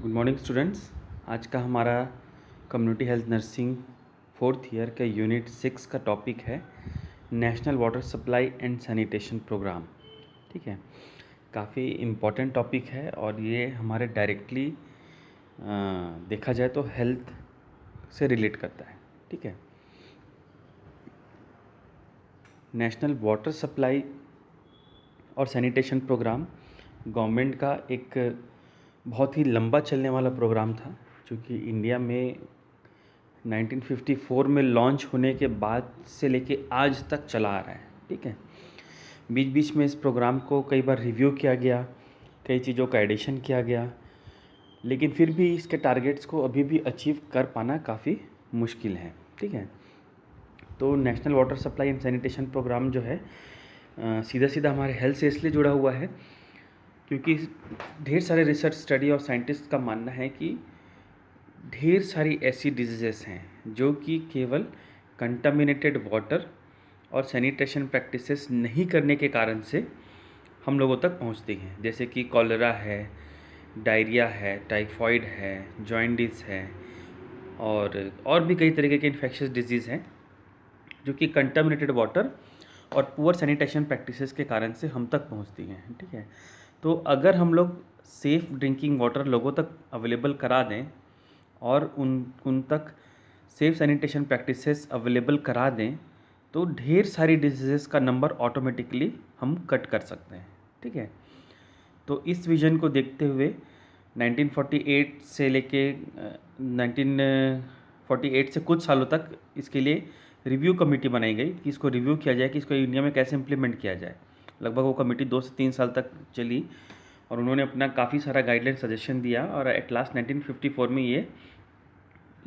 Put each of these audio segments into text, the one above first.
Good morning students. आज का हमारा community health nursing 4th year का यूनिट 6 का टॉपिक है national water supply and sanitation programme. ठीक है, काफ़ी इम्पॉर्टेंट टॉपिक है और ये हमारे डायरेक्टली देखा जाए तो हेल्थ से रिलेट करता है। ठीक है, नेशनल वाटर सप्लाई और सैनिटेशन प्रोग्राम गवर्नमेंट का एक बहुत ही लंबा चलने वाला प्रोग्राम था, जो कि इंडिया में 1954 में लॉन्च होने के बाद से लेके आज तक चला आ रहा है। ठीक है, बीच बीच में इस प्रोग्राम को कई बार रिव्यू किया गया, कई चीज़ों का एडिशन किया गया, लेकिन फिर भी इसके टारगेट्स को अभी भी अचीव कर पाना काफ़ी मुश्किल है। ठीक है, तो national water supply and sanitation programme जो है सीधा सीधा हमारे हेल्थ से इसलिए जुड़ा हुआ है क्योंकि ढेर सारे रिसर्च स्टडी और साइंटिस्ट का मानना है कि ढेर सारी ऐसी डिजीज़ेस हैं जो कि केवल कंटामिनेटेड वाटर और सैनिटेशन प्रैक्टिसेस नहीं करने के कारण से हम लोगों तक पहुंचती हैं, जैसे कि कॉलरा है, डायरिया है, टाइफॉइड है, जॉइंडिस है और भी कई तरीके के इन्फेक्शियस डिजीज़ हैं जो कि कंटामिनेटेड वाटर और पुअर सैनिटेशन प्रैक्टिसेस के कारण से हम तक पहुंचती हैं। ठीक है, तो अगर हम लोग सेफ़ ड्रिंकिंग वाटर लोगों तक अवेलेबल करा दें और उन तक सेफ़ सैनिटेशन प्रैक्टिसेस अवेलेबल करा दें तो ढेर सारी डिजीज़ का नंबर ऑटोमेटिकली हम कट कर सकते हैं। ठीक है, तो इस विज़न को देखते हुए 1948 से लेके 1948 से कुछ सालों तक इसके लिए रिव्यू कमेटी बनाई गई कि इसको रिव्यू किया जाए कि इसको इंडिया में कैसे इम्प्लीमेंट किया जाए। लगभग वो कमेटी 2 से 3 साल तक चली और उन्होंने अपना काफ़ी सारा गाइडलाइन सजेशन दिया और एट लास्ट 1954 में ये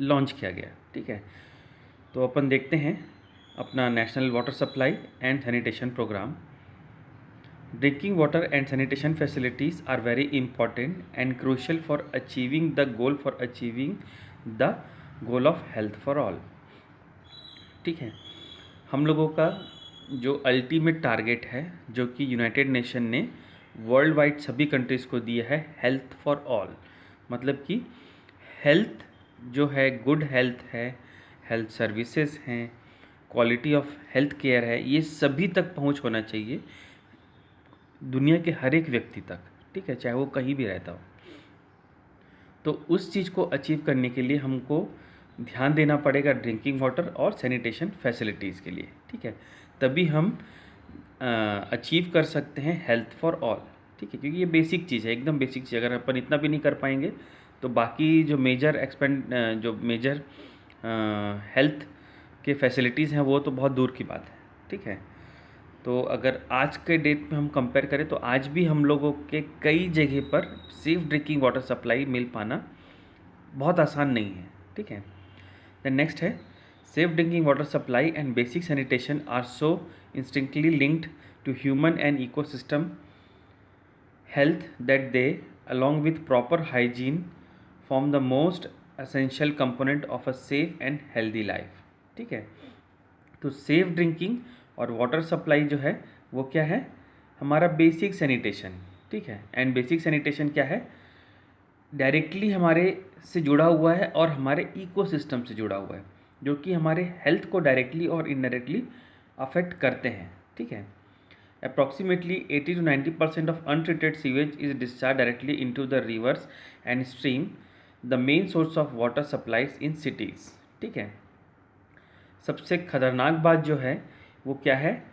लॉन्च किया गया। ठीक है, तो अपन देखते हैं अपना national water supply and sanitation programme. Drinking water and sanitation facilities are very important and crucial for achieving the goal of health for all. ठीक है, हम लोगों का जो अल्टीमेट टारगेट है, जो कि यूनाइटेड नेशन ने वर्ल्ड वाइड सभी कंट्रीज़ को दिया है, हेल्थ फॉर ऑल। मतलब कि हेल्थ जो है, गुड हेल्थ है, हेल्थ सर्विसेज हैं, क्वालिटी ऑफ हेल्थ केयर है, ये सभी तक पहुंच होना चाहिए, दुनिया के हर एक व्यक्ति तक। ठीक है, चाहे वो कहीं भी रहता हो। तो उस चीज़ को अचीव करने के लिए हमको ध्यान देना पड़ेगा ड्रिंकिंग वाटर और सैनिटेशन फैसिलिटीज़ के लिए। ठीक है, तभी हम अचीव कर सकते हैं हेल्थ फॉर ऑल। ठीक है, क्योंकि ये बेसिक चीज़ है, एकदम बेसिक चीज़। अगर अपन इतना भी नहीं कर पाएंगे तो बाकी जो मेजर हेल्थ के फैसिलिटीज़ हैं वो तो बहुत दूर की बात है। ठीक है, तो अगर आज के डेट में हम कंपेयर करें तो आज भी हम लोगों के कई जगह पर सेफ़ ड्रिंकिंग वाटर सप्लाई मिल पाना बहुत आसान नहीं है। ठीक है, द नेक्स्ट है safe drinking water supply and basic sanitation are so इंस्टिंक्टली linked to human and ecosystem health that they along with proper hygiene form the most essential component of a safe and healthy life। ठीक है, तो safe drinking और water supply जो है वो क्या है, हमारा बेसिक सैनिटेशन। ठीक है, एंड बेसिक सैनिटेशन क्या है, डायरेक्टली हमारे से जुड़ा हुआ है और हमारे इकोसिस्टम से जुड़ा हुआ है, जो कि हमारे हेल्थ को डायरेक्टली और इनडायरेक्टली अफेक्ट करते हैं। ठीक है, Approximately 80 to 90% of untreated sewage is discharged directly into the rivers and stream, the main source of water supplies in cities। ठीक है, सबसे खतरनाक बात जो है वो क्या है,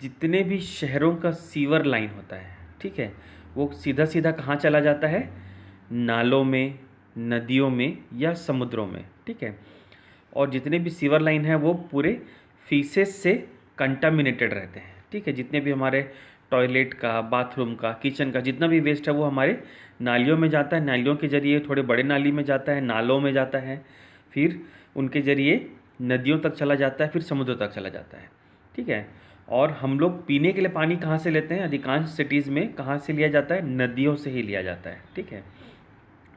जितने भी शहरों का सीवर लाइन होता है, ठीक है, वो सीधा सीधा कहाँ चला जाता है, नालों में, नदियों में या समुद्रों में। ठीक है, और जितने भी सीवर लाइन है वो पूरे फीसेस से कंटामिनेटेड रहते हैं। ठीक है, जितने भी हमारे टॉयलेट का, बाथरूम का, किचन का जितना भी वेस्ट है वो हमारे नालियों में जाता है, नालियों के ज़रिए थोड़े बड़े नाली में जाता है, नालों में जाता है, फिर उनके ज़रिए नदियों तक चला जाता है, फिर समुद्र तक चला जाता है। ठीक है, और हम लोग पीने के लिए पानी कहाँ से लेते हैं, अधिकांश सिटीज़ में कहाँ से लिया जाता है, नदियों से ही लिया जाता है। ठीक है,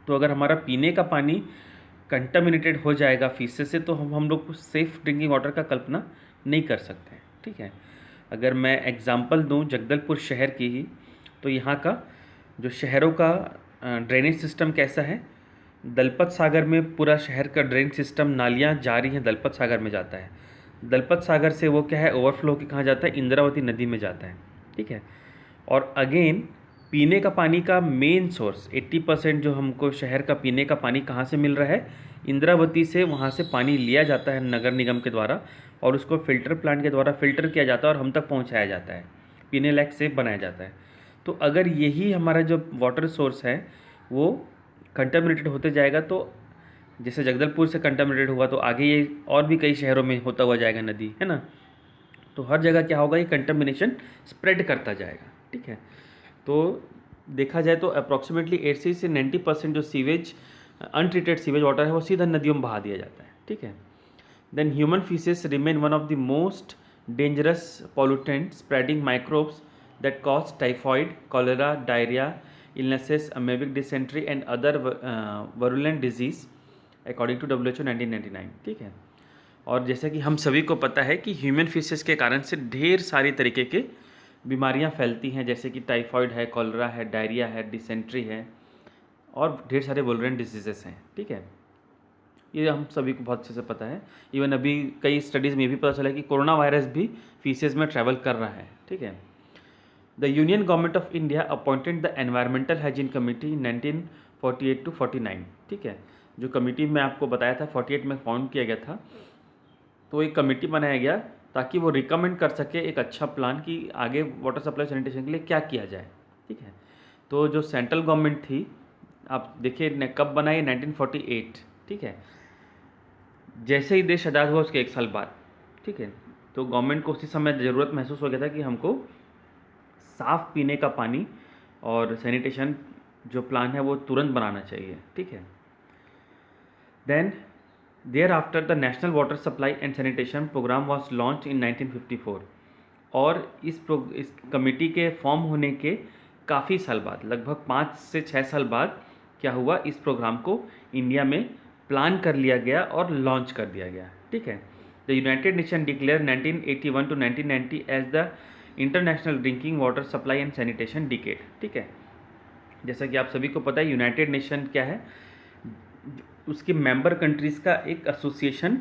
तो अगर हमारा पीने का पानी कंटामिनेटेड हो जाएगा फीसेस से तो हम लोग सेफ़ ड्रिंकिंग वाटर का कल्पना नहीं कर सकते हैं। ठीक है, अगर मैं एग्ज़ाम्पल दूं जगदलपुर शहर की ही, तो यहाँ का जो शहरों का ड्रेनेज सिस्टम कैसा है, दलपत सागर में पूरा शहर का ड्रेन सिस्टम, नालियाँ जा रही हैं, दलपत सागर में जाता है। दलपत सागर से वो क्या है, ओवरफ्लो के कहाँ जाता है, इंद्रावती नदी में जाता है। ठीक है। और अगेन पीने का पानी का मेन सोर्स 80% जो हमको शहर का पीने का पानी कहाँ से मिल रहा है, इंद्रावती से। वहाँ से पानी लिया जाता है नगर निगम के द्वारा और उसको फ़िल्टर प्लांट के द्वारा फ़िल्टर किया जाता है और हम तक पहुँचाया जाता है, पीने लायक सेफ बनाया जाता है। तो अगर यही हमारा जो वाटर सोर्स है वो कंटामिनेटेड होते जाएगा, तो जैसे जगदलपुर से कंटामिनेटेड हुआ तो आगे ये और भी कई शहरों में होता हुआ जाएगा नदी, है ना। तो हर जगह क्या होगा, ये कंटामिनेशन स्प्रेड करता जाएगा। ठीक है। तो देखा जाए तो अप्रॉक्सीमेटली 80 से 90% जो सीवेज, अनट्रीटेड सीवेज वाटर है वो सीधा नदियों में बहा दिया जाता है। ठीक है। Then human faeces remain one of the most dangerous pollutant spreading microbes that cause typhoid, cholera, diarrhoea, illnesses, amoebic dysentery and other virulent disease according to WHO 1999। ठीक है। और जैसा कि हम सभी को पता है कि ह्यूमन फीसेस के कारण से ढेर सारी तरीके के बीमारियां फैलती हैं, जैसे कि टाइफॉइड है, कॉलरा है, डायरिया है, डिसेंट्री है और ढेर सारे वुलरेंट डिजीजेस हैं। ठीक है। ये हम सभी को बहुत अच्छे से पता है। इवन अभी कई स्टडीज़ में ये भी पता चला है कि कोरोना वायरस भी फीसेस में ट्रैवल कर रहा है। ठीक है। The Union Government of India appointed the Environmental Hygiene Committee 1948 to 49। ठीक है। जो कमेटी मैं आपको बताया था 48 में फाउंड किया गया था, तो एक कमेटी बनाया गया ताकि वो रिकमेंड कर सके एक अच्छा प्लान कि आगे वाटर सप्लाई सैनिटेशन के लिए क्या किया जाए। ठीक है। तो जो सेंट्रल गवर्नमेंट थी, आप देखिए कब बना ये, 1948। ठीक है। जैसे ही देश आज़ाद हुआ उसके 1 साल बाद। ठीक है। तो गवर्नमेंट को उसी समय ज़रूरत महसूस हो गया था कि हमको साफ़ पीने का पानी और सैनिटेशन जो प्लान है वो तुरंत बनाना चाहिए। ठीक है। Then thereafter the national water supply and sanitation programme was launched in 1954। और इस कमेटी के फॉर्म होने के काफ़ी साल बाद, लगभग 5 से 6 साल बाद क्या हुआ, इस प्रोग्राम को इंडिया में प्लान कर लिया गया और लॉन्च कर दिया गया। ठीक है। The United Nation declare 1981 to 1990 as the international drinking water supply and sanitation decade. ठीक है। जैसा कि आप सभी को पता है यूनाइटेड नेशन क्या है, उसके मेंबर कंट्रीज़ का एक एसोसिएशन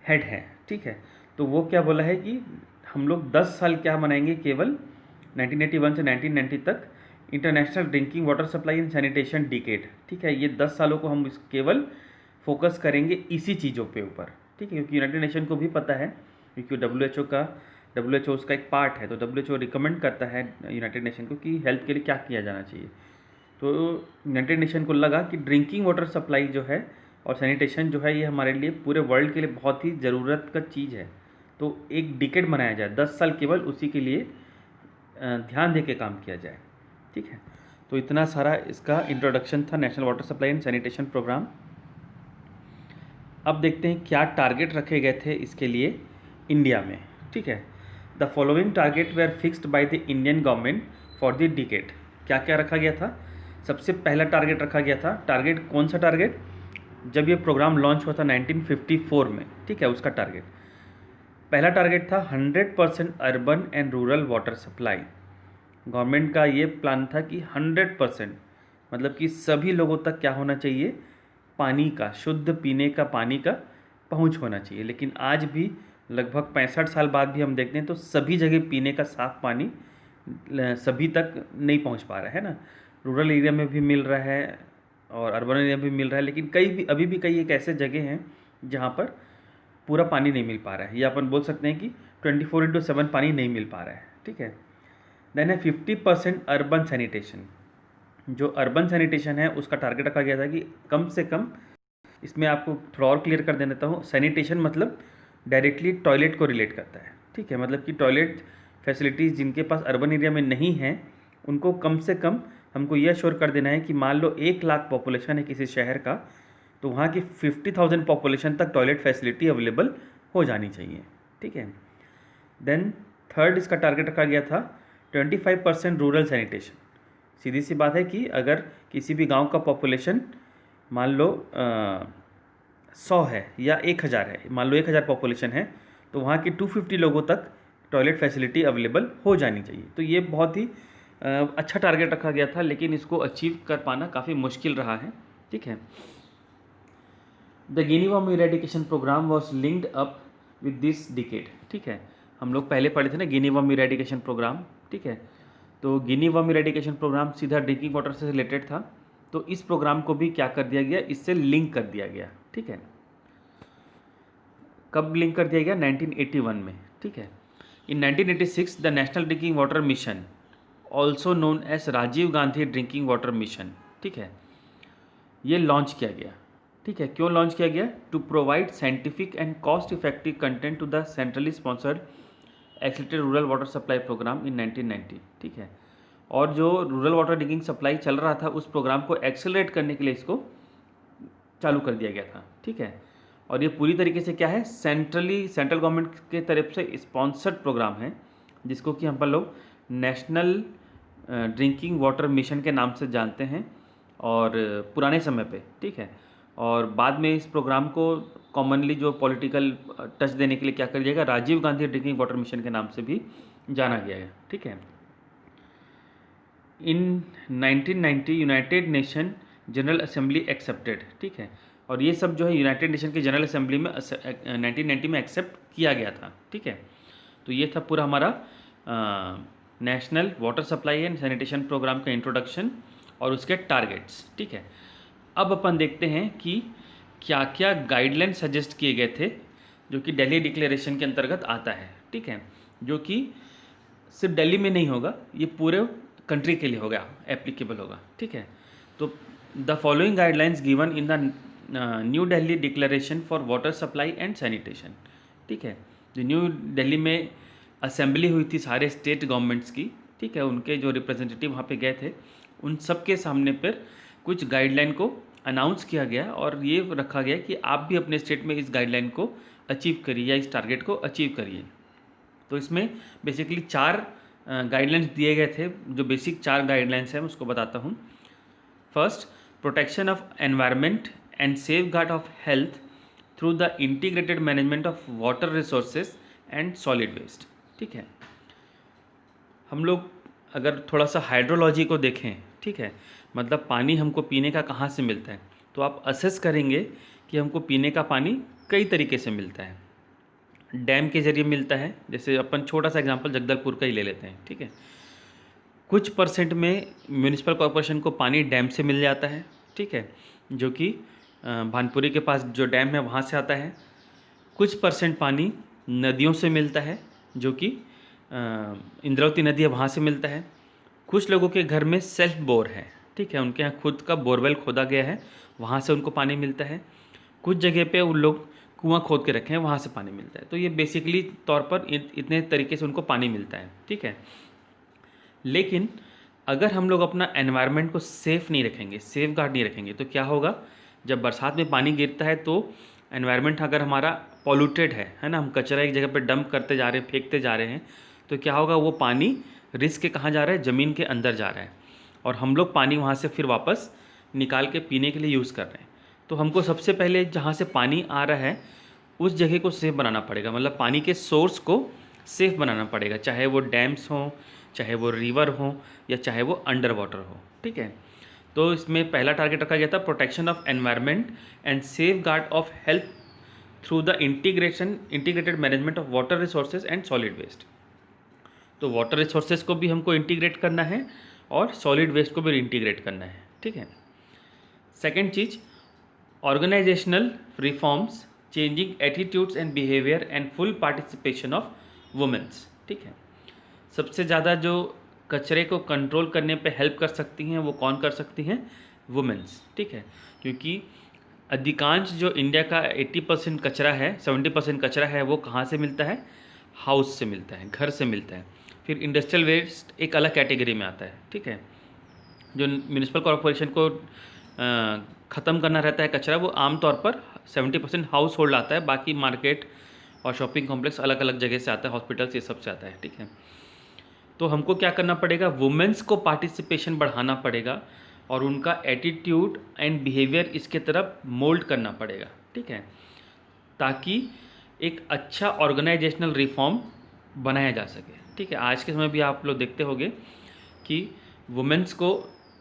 हेड है। ठीक है। तो वो क्या बोला है कि हम लोग 10 साल क्या मनाएंगे, केवल 1981 से 1990 तक international drinking water supply and sanitation decade. ठीक है। ये 10 सालों को हम केवल फोकस करेंगे इसी चीज़ों पे ऊपर। ठीक है। क्योंकि यूनाइटेड नेशन को भी पता है, क्योंकि WHO उसका एक पार्ट है, तो WHO रिकमेंड करता है यूनाइटेड नेशन को कि हेल्थ के लिए क्या किया जाना चाहिए। तो यूनाइटेड नेशन को लगा कि ड्रिंकिंग वाटर सप्लाई जो है और सैनिटेशन जो है ये हमारे लिए पूरे वर्ल्ड के लिए बहुत ही ज़रूरत का चीज़ है। तो एक डिकेड बनाया जाए, 10 साल केवल उसी के लिए ध्यान दे के काम किया जाए। ठीक है। तो इतना सारा इसका इंट्रोडक्शन था national water supply and sanitation programme. अब देखते हैं क्या टारगेट रखे गए थे इसके लिए इंडिया में। ठीक है। The following target were fixed by the Indian government for the decade. क्या क्या रखा गया था? सबसे पहला टारगेट रखा गया था, टारगेट कौन सा टारगेट, जब ये प्रोग्राम लॉन्च हुआ था 1954 में। ठीक है। उसका टारगेट, पहला टारगेट था 100% urban and rural water supply. Government का ये प्लान था कि 100% मतलब कि सभी लोगों तक क्या होना चाहिए, पानी का, शुद्ध पीने का पानी का पहुंच होना चाहिए। लेकिन आज भी लगभग 65 साल बाद भी हम देखते हैं तो सभी जगह पीने का साफ़ पानी सभी तक नहीं पहुंच पा रहा है ना। रूरल एरिया में भी मिल रहा है और अर्बन एरिया में भी मिल रहा है, लेकिन अभी भी कई एक ऐसे जगह हैं जहाँ पर पूरा पानी नहीं मिल पा रहा है, या अपन बोल सकते हैं कि 24/7 पानी नहीं मिल पा रहा है। ठीक है। देन है 50% अर्बन सैनिटेशन। जो अर्बन सैनिटेशन है उसका टारगेट रखा गया था कि कम से कम, इसमें आपको थोड़ा और क्लियर कर देता हूँ, सैनिटेशन मतलब डायरेक्टली टॉयलेट को रिलेट करता है। ठीक है। मतलब कि टॉयलेट फैसिलिटीज़ जिनके पास अर्बन एरिया में नहीं हैं उनको कम से कम हमको यह श्योर कर देना है कि मान लो 1 लाख पॉपुलेशन है किसी शहर का, तो वहाँ की 50,000 पॉपुलेशन तक टॉयलेट फैसिलिटी अवेलेबल हो जानी चाहिए। ठीक है। देन थर्ड इसका टारगेट रखा गया था 25% रूरल सैनिटेशन। सीधी सी बात है कि अगर किसी भी गांव का पॉपुलेशन मान लो 100 है या 1000 है, मान लो 1000 पॉपुलेशन है, तो वहाँ की 250 लोगों तक टॉयलेट फैसिलिटी अवेलेबल हो जानी चाहिए। तो ये बहुत ही अच्छा टारगेट रखा गया था, लेकिन इसको अचीव कर पाना काफ़ी मुश्किल रहा है। ठीक है। The guinea worm eradication programme was linked up with this decade. ठीक है, हम लोग पहले पढ़े थे ना गिनी वर्म इरेडिकेशन प्रोग्राम। ठीक है, तो गिनी वर्म इरेडिकेशन प्रोग्राम सीधा ड्रिंकिंग वाटर से रिलेटेड था, तो इस प्रोग्राम को भी क्या कर दिया गया, इससे लिंक कर दिया गया। ठीक है, कब लिंक कर दिया गया, 1981 में। ठीक है, in 1986 the national drinking water mission also known as Rajiv Gandhi drinking water mission, ठीक है, ये लॉन्च किया गया। ठीक है, क्यों लॉन्च किया गया, to provide scientific and cost effective content to the centrally sponsored accelerated rural water supply programme in 1990। ठीक है, और जो रूरल वाटर ड्रिंकिंग सप्लाई चल रहा था उस प्रोग्राम को एक्सेलरेट करने के लिए इसको चालू कर दिया गया था। ठीक है, और ये पूरी तरीके से क्या है, सेंट्रल गवर्नमेंट के तरफ से स्पॉन्सर्ड प्रोग्राम है, जिसको कि हम लोग नेशनल ड्रिंकिंग वाटर मिशन के नाम से जानते हैं और पुराने समय पे। ठीक है, और बाद में इस प्रोग्राम को कॉमनली जो पॉलिटिकल टच देने के लिए क्या कर दिया गया, Rajiv Gandhi drinking water mission के नाम से भी जाना गया है। ठीक है, in 1990 United Nation General Assembly accepted. ठीक है, और ये सब जो है यूनाइटेड नेशन की जनरल असेंबली में 1990 में एक्सेप्ट किया गया था। ठीक है, तो ये था पूरा हमारा national water supply and sanitation programme का इंट्रोडक्शन और उसके टारगेट्स। ठीक है, अब अपन देखते हैं कि क्या क्या गाइडलाइन सजेस्ट किए गए थे जो कि दिल्ली डिक्लेरेशन के अंतर्गत आता है। ठीक है, जो कि सिर्फ दिल्ली में नहीं होगा, ये पूरे कंट्री के लिए होगा, एप्लीकेबल होगा। ठीक है, तो the following guidelines given in the new Delhi declaration for water supply and sanitation. ठीक है, जो न्यू दिल्ली में असेंबली हुई थी सारे स्टेट गवर्नमेंट्स की, ठीक है, उनके जो रिप्रेजेंटेटिव वहाँ पे गए थे, उन सब के सामने पर कुछ गाइडलाइन को अनाउंस किया गया और ये रखा गया कि आप भी अपने स्टेट में इस गाइडलाइन को अचीव करिए या इस टारगेट को अचीव करिए। तो इसमें बेसिकली 4 गाइडलाइंस दिए गए थे। जो बेसिक 4 गाइडलाइंस हैं उसको बताता हूँ। First, protection of environment and safeguard of health through the integrated management of water resources and solid waste. ठीक है, हम लोग अगर थोड़ा सा हाइड्रोलॉजी को देखें, ठीक है, मतलब पानी हमको पीने का कहाँ से मिलता है, तो आप असेस करेंगे कि हमको पीने का पानी कई तरीके से मिलता है। डैम के ज़रिए मिलता है, जैसे अपन छोटा सा एग्जांपल जगदलपुर का ही ले लेते हैं। ठीक है, कुछ परसेंट में म्यूनिसिपल कॉरपोरेशन को पानी डैम से मिल जाता है। ठीक है, जो कि भानपुरी के पास जो डैम है वहाँ से आता है। कुछ परसेंट पानी नदियों से मिलता है, जो कि इंद्रावती नदी है वहाँ से मिलता है। कुछ लोगों के घर में सेल्फ बोर है, ठीक है, उनके यहाँ खुद का बोरवेल खोदा गया है, वहाँ से उनको पानी मिलता है। कुछ जगह पे उन लोग कुआं खोद के रखे हैं, वहाँ से पानी मिलता है। तो ये बेसिकली तौर पर इतने तरीके से उनको पानी मिलता है। ठीक है, लेकिन अगर हम लोग अपना एनवायरनमेंट को सेफ़ नहीं रखेंगे, सेफ गार्ड नहीं रखेंगे, तो क्या होगा, जब बरसात में पानी गिरता है तो एनवायरनमेंट अगर हमारा पॉल्यूटेड है ना, हम कचरा एक जगह पे डंप करते जा रहे हैं, फेंकते जा रहे हैं, तो क्या होगा, वो पानी रिस्क के कहाँ जा रहा है, ज़मीन के अंदर जा रहा है, और हम लोग पानी वहाँ से फिर वापस निकाल के पीने के लिए यूज़ कर रहे हैं। तो हमको सबसे पहले जहाँ से पानी आ रहा है उस जगह को सेफ़ बनाना पड़ेगा, मतलब पानी के सोर्स को सेफ़ बनाना पड़ेगा, चाहे वो डैम्स हों, चाहे वो रिवर हो, या चाहे वो अंडर वाटर हो। ठीक है, तो इसमें पहला टारगेट रखा गया था protection of environment and safeguard of health through the integrated management of water resources and solid waste. तो वाटर रिसोर्सेज को भी हमको इंटीग्रेट करना है और सॉलिड वेस्ट को भी इंटीग्रेट करना है। ठीक है, सेकेंड चीज़, organisational reforms, changing attitudes and behaviour and full participation of women's. ठीक है, सबसे ज़्यादा जो कचरे को कंट्रोल करने पे हेल्प कर सकती हैं वो कौन कर सकती हैं, वुमेन्स। ठीक है, क्योंकि अधिकांश जो इंडिया का 80% कचरा है, 70% कचरा है, वो कहाँ से मिलता है, हाउस से मिलता है, घर से मिलता है। फिर इंडस्ट्रियल वेस्ट एक अलग कैटेगरी में आता है। ठीक है, जो म्यूनिसिपल कॉरपोरेशन को ख़त्म करना रहता है कचरा, वो आमतौर पर 70% हाउस होल्ड आता है, बाकी मार्केट और शॉपिंग कॉम्प्लेक्स अलग अलग जगह से आता है, हॉस्पिटल्स ये सब से आता है। ठीक है, तो हमको क्या करना पड़ेगा, वुमेन्स को पार्टिसिपेशन बढ़ाना पड़ेगा और उनका एटीट्यूड एंड बिहेवियर इसके तरफ मोल्ड करना पड़ेगा। ठीक है, ताकि एक अच्छा ऑर्गेनाइजेशनल रिफॉर्म बनाया जा सके। ठीक है, आज के समय भी आप लोग देखते होंगे कि वुमेन्स को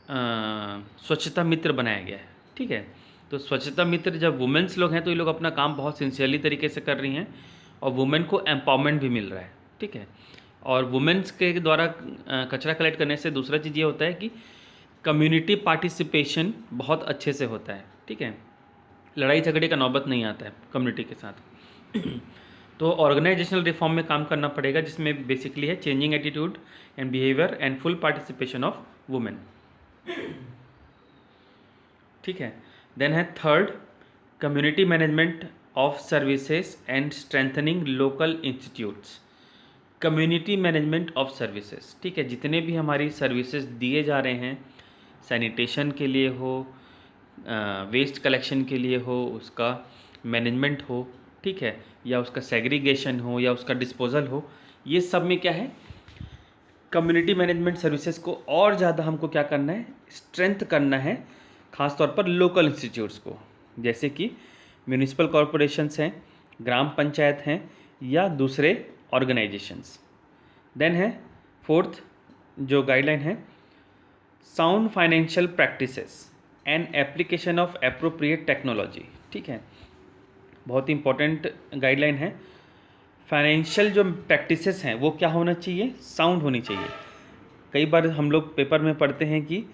स्वच्छता मित्र बनाया गया है। ठीक है, तो स्वच्छता मित्र जब वुमेन्स लोग हैं तो ये लोग अपना काम बहुत सिंसियरली तरीके से कर रही हैं और वुमेन को एम्पावरमेंट भी मिल रहा है, ठीक है। और वुमेन्स के द्वारा कचरा कलेक्ट करने से दूसरा चीज़ ये होता है कि कम्युनिटी पार्टिसिपेशन बहुत अच्छे से होता है, ठीक है। लड़ाई झगड़े का नौबत नहीं आता है कम्युनिटी के साथ। तो ऑर्गेनाइजेशनल रिफॉर्म में काम करना पड़ेगा, जिसमें बेसिकली है changing attitude and behaviour and full participation of women, ठीक है। देन है third, community management of services and strengthening local institutes. Community management of services, ठीक है। जितने भी हमारी सर्विसेज दिए जा रहे हैं, सैनिटेशन के लिए हो, वेस्ट कलेक्शन के लिए हो, उसका मैनेजमेंट हो, ठीक है, या उसका सेग्रीगेशन हो या उसका डिस्पोजल हो, ये सब में क्या है, कम्युनिटी मैनेजमेंट सर्विसेज को और ज़्यादा हमको क्या करना है, स्ट्रेंथ करना है, ख़ास तौर पर लोकल इंस्टीट्यूट्स को, जैसे कि म्यूनिसिपल कॉरपोरेशंस हैं, ग्राम पंचायत हैं या दूसरे ऑर्गेनाइजेशंस। देन है फोर्थ जो गाइडलाइन है, sound financial practices and application of appropriate technology, ठीक है। बहुत ही इंपॉर्टेंट गाइडलाइन है। फाइनेंशियल जो प्रैक्टिसेस हैं वो क्या होना चाहिए, साउंड होनी चाहिए। कई बार हम लोग पेपर में पढ़ते हैं कि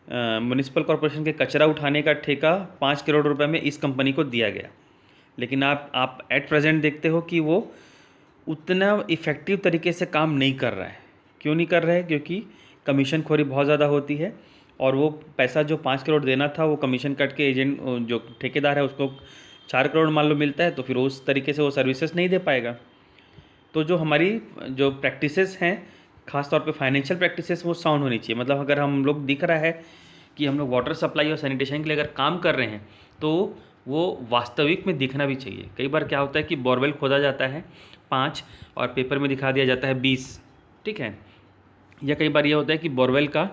म्यूनिसिपल कॉरपोरेशन के कचरा उठाने का ठेका 5 करोड़ रुपए में इस कंपनी को दिया गया, लेकिन आप एट प्रेजेंट देखते हो कि वो उतना इफ़ेक्टिव तरीके से काम नहीं कर रहा है। क्यों नहीं कर रहा है, क्योंकि कमीशन खोरी बहुत ज़्यादा होती है और वो पैसा जो 5 करोड़ देना था वो कमीशन कट के एजेंट जो ठेकेदार है उसको 4 करोड़ मान लो मिलता है, तो फिर उस तरीके से वो सर्विसेज नहीं दे पाएगा। तो जो हमारी जो प्रैक्टिसेस हैं, ख़ास तौर पे फाइनेंशियल प्रैक्टिसेस, वो साउंड होनी चाहिए। मतलब अगर हम लोग दिख रहा है कि हम लोग वाटर सप्लाई और सैनिटेशन के लिए अगर काम कर रहे हैं तो वो वास्तविक में दिखना भी चाहिए। कई बार क्या होता है कि बोरवेल खोदा जाता है 5 और पेपर में दिखा दिया जाता है 20, ठीक है। या कई बार ये होता है कि बोरवेल का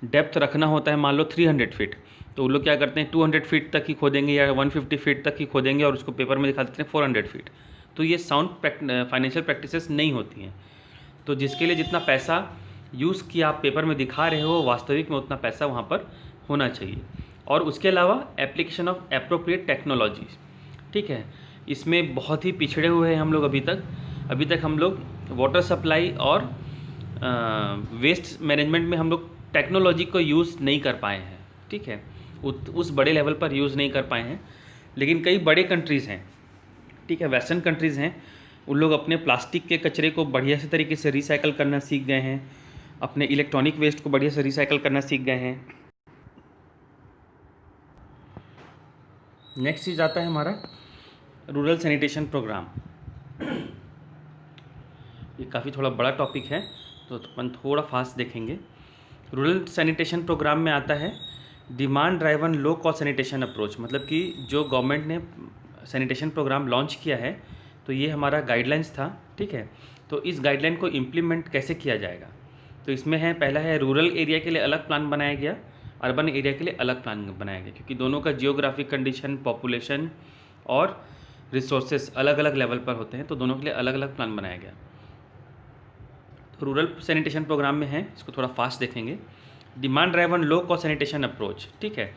डेप्थ रखना होता है मान लो 300 फीट, तो वो लोग क्या करते हैं 200 फीट तक ही खोदेंगे या 150 फीट तक ही खोदेंगे और उसको पेपर में दिखा देते हैं 400 फीट। तो ये साउंड फाइनेंशियल प्रैक्टिसेस नहीं होती हैं। तो जिसके लिए जितना पैसा यूज़ किया आप पेपर में दिखा रहे हो, वास्तविक में उतना पैसा वहाँ पर होना चाहिए। और उसके अलावा एप्लीकेशन ऑफ एप्रोप्रिएट टेक्नोलॉजी, ठीक है। इसमें बहुत ही पिछड़े हुए हैं हम लोग अभी तक हम लोग वाटर सप्लाई और वेस्ट मैनेजमेंट में हम लोग टेक्नोलॉजी को यूज़ नहीं कर पाए हैं, ठीक है। उस बड़े लेवल पर यूज़ नहीं कर पाए हैं। लेकिन कई बड़े कंट्रीज़ हैं, ठीक है, वेस्टर्न कंट्रीज़ हैं, उन लोग अपने प्लास्टिक के कचरे को बढ़िया से तरीके से रिसाइकल करना सीख गए हैं, अपने इलेक्ट्रॉनिक वेस्ट को बढ़िया से रिसाइकल करना सीख गए हैं। नेक्स्ट चीज़ आता है हमारा रूरल सैनिटेशन प्रोग्राम। ये काफ़ी थोड़ा बड़ा टॉपिक है तो अपन थोड़ा फास्ट देखेंगे। रूरल सैनिटेशन प्रोग्राम में आता है demand driven low cost sanitation approach. मतलब कि जो गवर्नमेंट ने सैनिटेशन प्रोग्राम लॉन्च किया है तो ये हमारा गाइडलाइंस था, ठीक है। तो इस गाइडलाइन को इम्प्लीमेंट कैसे किया जाएगा, तो इसमें है पहला है रूरल एरिया के लिए अलग प्लान बनाया गया, अर्बन एरिया के लिए अलग प्लान बनाया गया, क्योंकि दोनों का जियोग्राफिक कंडीशन, पॉपुलेशन और रिसोर्सेस अलग अलग लेवल पर होते हैं, तो दोनों के लिए अलग अलग प्लान बनाया गया। तो रूरल सैनिटेशन प्रोग्राम में है, इसको थोड़ा फास्ट देखेंगे। Demand driven low cost sanitation approach, ठीक है।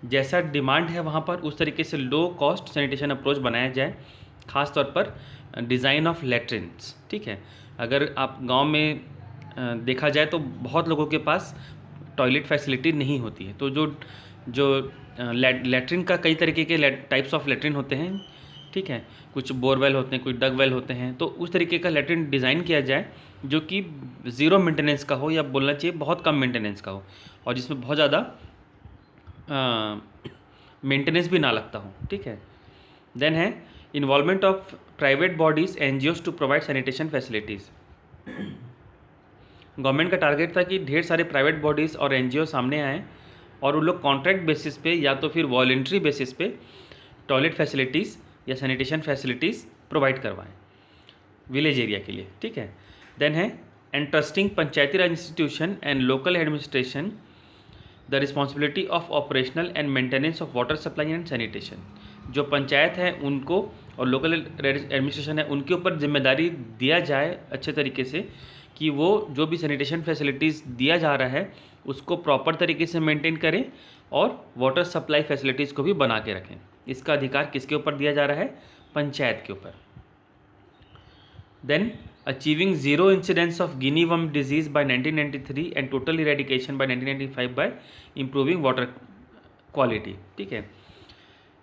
जैसा डिमांड है वहाँ पर उस तरीके से लो कॉस्ट सैनिटेशन अप्रोच बनाया जाए, ख़ास तौर पर डिज़ाइन ऑफ लेट्रिन्स, ठीक है। अगर आप गांव में देखा जाए तो बहुत लोगों के पास टॉयलेट फैसिलिटी नहीं होती है, तो जो लेट्रिन का कई तरीके के टाइप्स ऑफ लेट्रिन होते हैं, ठीक है। कुछ बोरवेल होते हैं, कुछ डग वेल होते हैं, तो उस तरीके का लेट्रिन डिज़ाइन किया जाए जो कि ज़ीरो मेंटेनेंस का हो, या बोलना चाहिए बहुत कम मेंटेनेंस का हो, और जिसमें बहुत ज़्यादा मेंटेनेंस भी ना लगता हो, ठीक है। देन है involvement of private bodies NGOs to provide sanitation facilities. Government का टारगेट था कि ढेर सारे प्राइवेट बॉडीज़ और एनजीओ सामने आएँ और उन लोग कॉन्ट्रैक्ट बेसिस पे या तो फिर वॉलंटरी बेसिस पे टॉयलेट फैसिलिटीज़ या सैनिटेशन फैसिलिटीज़ प्रोवाइड करवाएं विलेज एरिया के लिए, ठीक है। देन है entrusting Panchayati Raj institution and local administration the responsibility of operational and maintenance of water supply and sanitation. जो पंचायत है उनको और लोकल एडमिनिस्ट्रेशन है उनके ऊपर जिम्मेदारी दिया जाए अच्छे तरीके से कि वो जो भी सैनिटेशन फैसिलिटीज़ दिया जा रहा है उसको प्रॉपर तरीके से मेंटेन करें और वाटर सप्लाई फैसिलिटीज़ को भी बना के रखें। इसका अधिकार किसके ऊपर दिया जा रहा है? पंचायत के ऊपर। Then achieving zero incidence of guinea worm disease by 1993 and total eradication by 1995 by improving water quality. ठीक है,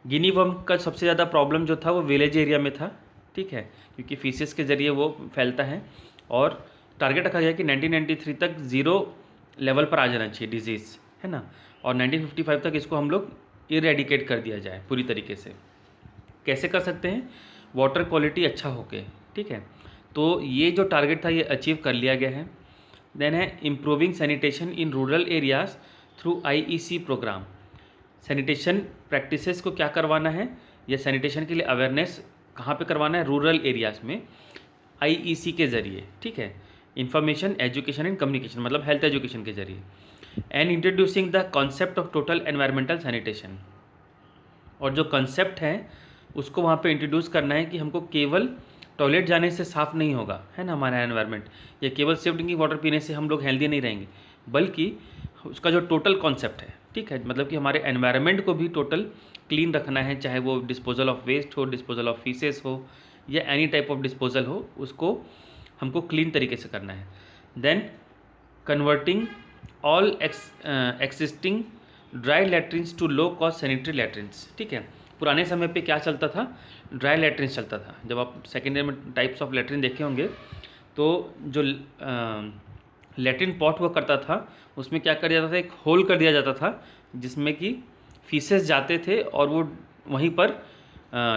गिनी वर्म का सबसे ज़्यादा प्रॉब्लम जो था वो विलेज एरिया में था। ठीक है, क्योंकि फीसेस के ज़रिए वो फैलता है और टारगेट रखा गया कि 1993 तक ज़ीरो लेवल पर आ जाना चाहिए डिजीज़, है ना, और 1955 तक इसको हम लोग इरेडिकेट कर दिया जाए पूरी तरीके से। कैसे कर सकते हैं? वाटर क्वालिटी अच्छा होके। ठीक है, तो ये जो टारगेट था ये अचीव कर लिया गया है। देन है improving sanitation in rural areas through IEC programme. Sanitation practices को क्या करवाना है, या सैनिटेशन के लिए अवेयरनेस कहाँ पे करवाना है? रूरल एरियाज़ में IEC के ज़रिए। ठीक है, इंफॉर्मेशन एजुकेशन एंड कम्युनिकेशन, मतलब हेल्थ एजुकेशन के ज़रिए। And introducing the concept of total environmental sanitation, और जो कॉन्सेप्ट है उसको वहाँ पे इंट्रोड्यूस करना है कि हमको केवल टॉयलेट जाने से साफ़ नहीं होगा, है ना, हमारा एनवायरनमेंट, या केवल सेफ ड्रिंकिंग वाटर पीने से हम लोग हेल्दी नहीं रहेंगे, बल्कि उसका जो टोटल कॉन्सेप्ट है, ठीक है, मतलब कि हमारे एनवायरनमेंट को भी टोटल क्लीन रखना है, चाहे वो डिस्पोजल ऑफ वेस्ट हो, डिस्पोजल ऑफ फीसेस हो, या एनी टाइप ऑफ डिस्पोजल हो, उसको हमको क्लीन तरीके से करना है। Then converting all existing dry latrines to low cost sanitary latrines. ठीक है, पुराने समय पे क्या चलता था? ड्राई लैट्रिन्स चलता था। जब आप सेकेंड ईयर में टाइप्स ऑफ लैट्रिन देखे होंगे तो जो लैट्रिन पॉट हुआ करता था उसमें क्या कर दिया जाता था? एक होल कर दिया जाता था जिसमें कि फीसेस जाते थे और वो वहीं पर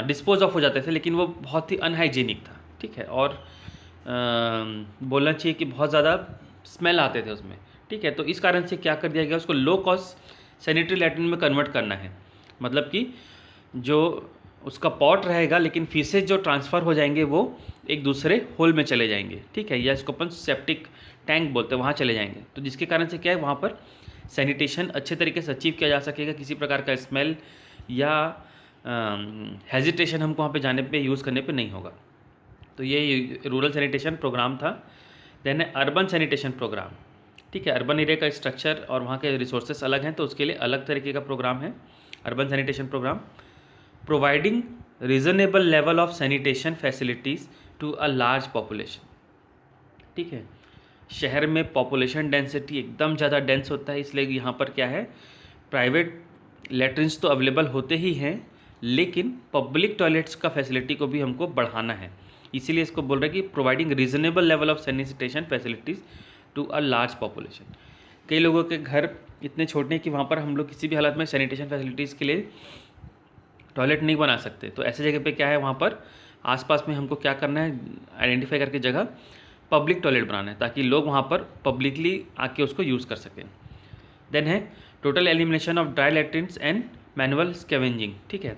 डिस्पोज ऑफ हो जाते थे, लेकिन वो बहुत ही अनहाइजीनिक था। ठीक है, और बोलना चाहिए कि बहुत ज़्यादा स्मेल आते थे उसमें। ठीक है, तो इस कारण से क्या कर दिया गया, उसको लो कॉस्ट सैनिटरी लैट्रिन में कन्वर्ट करना है। मतलब कि जो उसका पॉट रहेगा लेकिन फीसेज जो ट्रांसफ़र हो जाएंगे वो एक दूसरे होल में चले जाएंगे। ठीक है, या इसको अपन सेप्टिक टैंक बोलते हैं, वहाँ चले जाएंगे। तो जिसके कारण से क्या है, वहाँ पर सैनिटेशन अच्छे तरीके से अचीव किया जा सकेगा, किसी प्रकार का स्मेल या हेजिटेशन हमको वहाँ पे जाने पे यूज़ करने पे नहीं होगा। तो ये रूरल सैनिटेशन प्रोग्राम था। Then urban sanitation programme. ठीक है, अर्बन एरिया का स्ट्रक्चर और वहाँ के रिसोर्सेस अलग हैं, तो उसके लिए अलग तरीके का प्रोग्राम है urban sanitation programme. Providing reasonable level of sanitation facilities to a large population. ठीक है, शहर में पॉपुलेशन डेंसिटी एकदम ज़्यादा डेंस होता है, इसलिए यहाँ पर क्या है, प्राइवेट लैट्रिन्स तो अवेलेबल होते ही हैं, लेकिन पब्लिक टॉयलेट्स का फैसिलिटी को भी हमको बढ़ाना है। इसीलिए इसको बोल रहे हैं कि providing reasonable level of sanitation facilities to a large population. कई लोगों के घर इतने छोटे हैं कि वहाँ पर हम लोग किसी भी हालत में सैनिटेशन फैसिलिटीज़ के लिए टॉयलेट नहीं बना सकते। तो ऐसे जगह पे क्या है, वहाँ पर आसपास में हमको क्या करना है, आइडेंटिफाई करके जगह पब्लिक टॉयलेट बनाना है, ताकि लोग वहाँ पर पब्लिकली आके उसको यूज़ कर सकें। देन है total elimination of dry latrines and manual scavenging. ठीक है,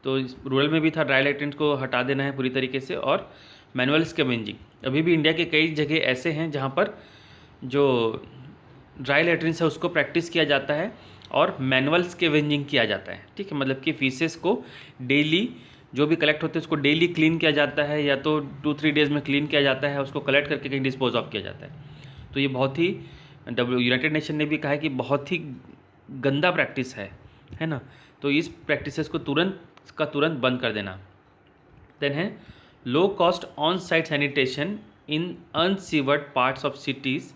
तो रूरल में भी था, ड्राई लैट्रिन्स को हटा देना है पूरी तरीके से, और मैनुअल स्कैवेंजिंग। अभी भी इंडिया के कई जगह ऐसे हैं जहाँ पर जो ड्राई लैट्रिन्स है उसको प्रैक्टिस किया जाता है और मैनुअल स्कैवेंजिंग किया जाता है। ठीक है, मतलब कि फीसेस को डेली जो भी कलेक्ट होते हैं उसको डेली क्लीन किया जाता है, या तो 2-3 डेज़ में क्लीन किया जाता है, उसको कलेक्ट करके कहीं डिस्पोज ऑफ किया जाता है। तो ये बहुत ही यूनाइटेड नेशन ने भी कहा है कि बहुत ही गंदा प्रैक्टिस है ना, तो इस प्रैक्टिसेस को तुरंत बंद कर देना। देन है low cost on site sanitation in unsewered parts of cities,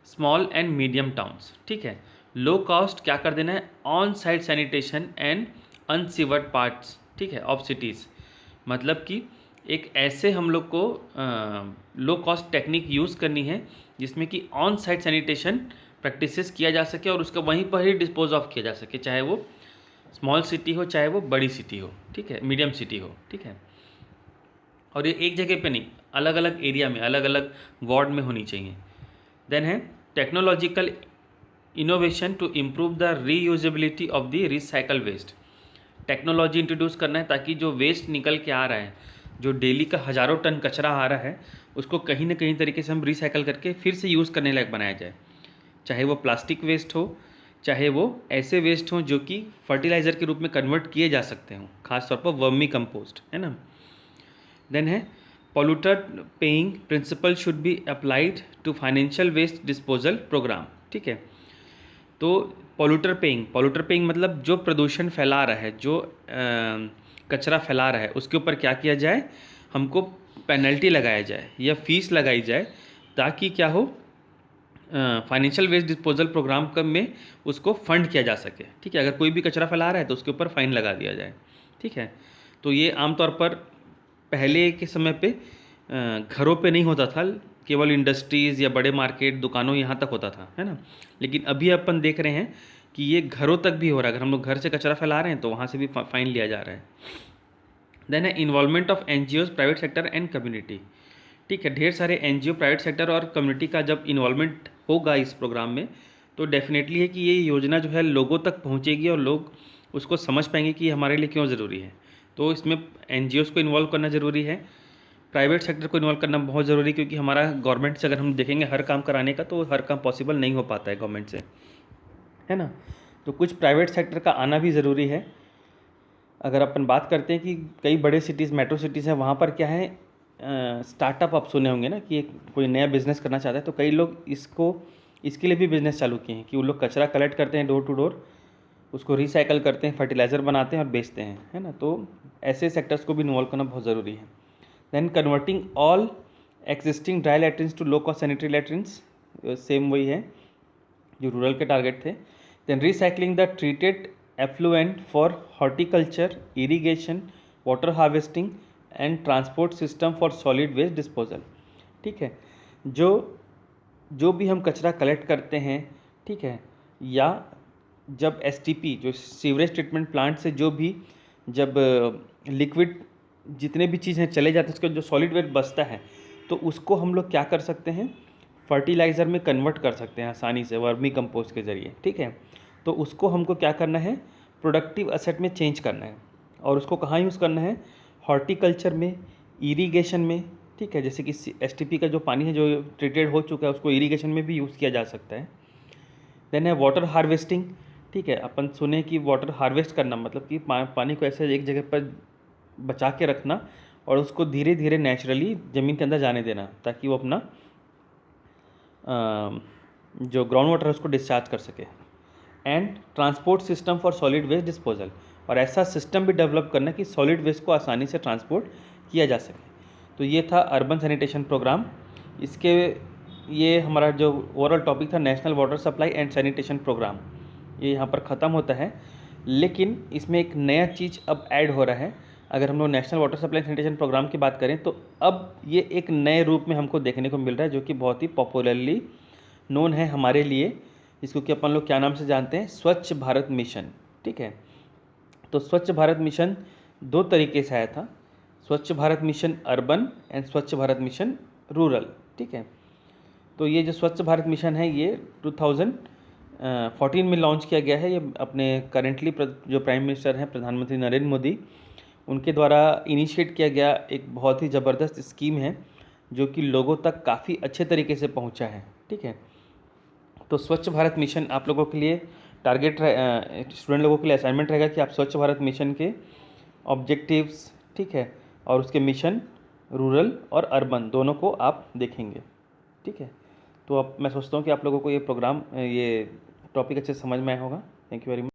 small and medium towns. ठीक है, लो कॉस्ट क्या कर देना है, on site sanitation and unsewered parts, ठीक है, ऑफ सिटीज़। मतलब कि एक ऐसे हम लोग को लो कॉस्ट टेक्निक यूज़ करनी है जिसमें कि ऑन साइट सैनिटेशन प्रैक्टिसेस किया जा सके और उसका वहीं पर ही डिस्पोज ऑफ किया जा सके, चाहे वो स्मॉल सिटी हो चाहे वो बड़ी सिटी हो। ठीक है, मीडियम सिटी हो। ठीक है, और ये एक जगह पे नहीं, अलग अलग एरिया में, अलग अलग वार्ड में होनी चाहिए। देन है technological innovation to improve the reusability of the recycle waste. Technology introduce करना है ताकि जो वेस्ट निकल के आ रहा है, जो डेली का हज़ारों टन कचरा आ रहा है, उसको कहीं ना कहीं तरीके से हम रिसाइकल करके फिर से यूज़ करने लायक बनाया जाए। चाहे वो प्लास्टिक वेस्ट हो, चाहे वो ऐसे वेस्ट हों जो कि फर्टिलाइज़र के रूप में कन्वर्ट किए जा सकते हों, खासतौर पर वर्मी कंपोस्ट, है ना। देन है polluter paying principle should be applied to financial waste disposal program। ठीक है, तो पॉल्यूटर पेइंग मतलब जो प्रदूषण फैला रहा है, जो कचरा फैला रहा है, उसके ऊपर क्या किया जाए, हमको पेनल्टी लगाया जाए या फीस लगाई जाए, ताकि क्या हो, फाइनेंशियल वेस्ट डिस्पोजल प्रोग्राम में उसको फंड किया जा सके। ठीक है, अगर कोई भी कचरा फैला रहा है तो उसके ऊपर फ़ाइन लगा दिया जाए। ठीक है, तो ये आमतौर पर पहले के समय पे घरों पे नहीं होता था, केवल इंडस्ट्रीज़ या बड़े मार्केट दुकानों यहाँ तक होता था, है ना। लेकिन अभी अपन देख रहे हैं कि ये घरों तक भी हो रहा है। अगर हम लोग घर से कचरा फैला रहे हैं तो वहाँ से भी फ़ाइन लिया जा रहा है। देन है involvement of NGOs, private sector and community. ठीक है, ढेर सारे NGO, प्राइवेट सेक्टर और कम्युनिटी का जब इन्वॉल्वमेंट होगा इस प्रोग्राम में, तो डेफिनेटली है कि ये योजना जो है लोगों तक पहुँचेगी और लोग उसको समझ पाएंगे कि हमारे लिए क्यों ज़रूरी है। तो इसमें NGOs को इन्वॉल्व करना ज़रूरी है, प्राइवेट सेक्टर को इन्वॉल्व करना बहुत ज़रूरी, क्योंकि हमारा गवर्नमेंट से अगर हम देखेंगे हर काम कराने का, तो हर काम पॉसिबल नहीं हो पाता है गवर्नमेंट से, है ना। तो कुछ प्राइवेट सेक्टर का आना भी ज़रूरी है। अगर अपन बात करते हैं कि कई बड़े सिटीज़, मेट्रो सिटीज़ हैं, वहाँ पर क्या है, स्टार्टअप आप सुने होंगे ना कि कोई नया बिज़नेस करना चाहता है, तो कई लोग इसके लिए भी बिज़नेस चालू किए हैं कि वो लोग कचरा कलेक्ट करते हैं डोर टू डोर, उसको रिसाइकल करते हैं, फर्टिलाइज़र बनाते हैं और बेचते हैं, है ना। तो ऐसे सेक्टर्स को भी इन्वॉल्व करना बहुत ज़रूरी है। Then converting all existing dry latrines to low cost sanitary latrines, same वही है जो रूरल के टारगेट थे। Then recycling the treated effluent for horticulture, irrigation, water harvesting and transport system for solid waste disposal. ठीक है, जो भी हम कचरा कलेक्ट करते हैं, ठीक है, या जब STP जो सीवरेज ट्रीटमेंट प्लांट से जो भी जब लिक्विड जितने भी चीज़ें चले जाते हैं, उसका जो सॉलिड वेस्ट बचता है, तो उसको हम लोग क्या कर सकते हैं, फर्टिलाइज़र में कन्वर्ट कर सकते हैं आसानी से, वर्मी कंपोस्ट के ज़रिए। ठीक है, तो उसको हमको क्या करना है, प्रोडक्टिव एसेट में चेंज करना है। और उसको कहाँ यूज़ करना है, हॉर्टिकल्चर में, इरीगेशन में। ठीक है, जैसे कि STP का जो पानी है जो ट्रीटेड हो चुका है, उसको इरीगेशन में भी यूज़ किया जा सकता है। देन है वाटर हार्वेस्टिंग। ठीक है, अपन सुने कि वाटर हार्वेस्ट करना मतलब कि पानी को ऐसे एक जगह पर बचा के रखना और उसको धीरे धीरे नेचुरली ज़मीन के अंदर जाने देना, ताकि वो अपना जो ग्राउंड वाटर है उसको डिस्चार्ज कर सके। And transport system for solid waste disposal, और ऐसा सिस्टम भी डेवलप करना कि सॉलिड वेस्ट को आसानी से ट्रांसपोर्ट किया जा सके। तो ये था अर्बन सैनिटेशन प्रोग्राम। ये हमारा जो ओवरऑल टॉपिक था national water supply and sanitation programme, ये यहाँ पर ख़त्म होता है। लेकिन इसमें एक नया चीज़ अब ऐड हो रहा है। अगर हम लोग national water supply sanitation programme की बात करें, तो अब ये एक नए रूप में हमको देखने को मिल रहा है, जो कि बहुत ही पॉपुलरली नोन है हमारे लिए, इसको कि अपन लोग क्या नाम से जानते हैं, स्वच्छ भारत मिशन। ठीक है, तो स्वच्छ भारत मिशन 2 तरीके से आया था, स्वच्छ भारत मिशन अर्बन एंड स्वच्छ भारत मिशन रूरल। ठीक है, तो ये जो स्वच्छ भारत मिशन है ये 2014 में लॉन्च किया गया है। ये अपने करेंटली जो प्राइम मिनिस्टर हैं प्रधानमंत्री नरेंद्र मोदी, उनके द्वारा इनिशिएट किया गया एक बहुत ही ज़बरदस्त स्कीम है, जो कि लोगों तक काफ़ी अच्छे तरीके से पहुंचा है। ठीक है, तो स्वच्छ भारत मिशन आप लोगों के लिए टारगेट, स्टूडेंट लोगों के लिए असाइनमेंट रहेगा कि आप स्वच्छ भारत मिशन के ऑब्जेक्टिव्स, ठीक है, और उसके मिशन रूरल और अर्बन दोनों को आप देखेंगे। ठीक है, तो अब मैं सोचता हूँ कि आप लोगों को ये टॉपिक अच्छे से समझ में आया होगा। Thank you very much.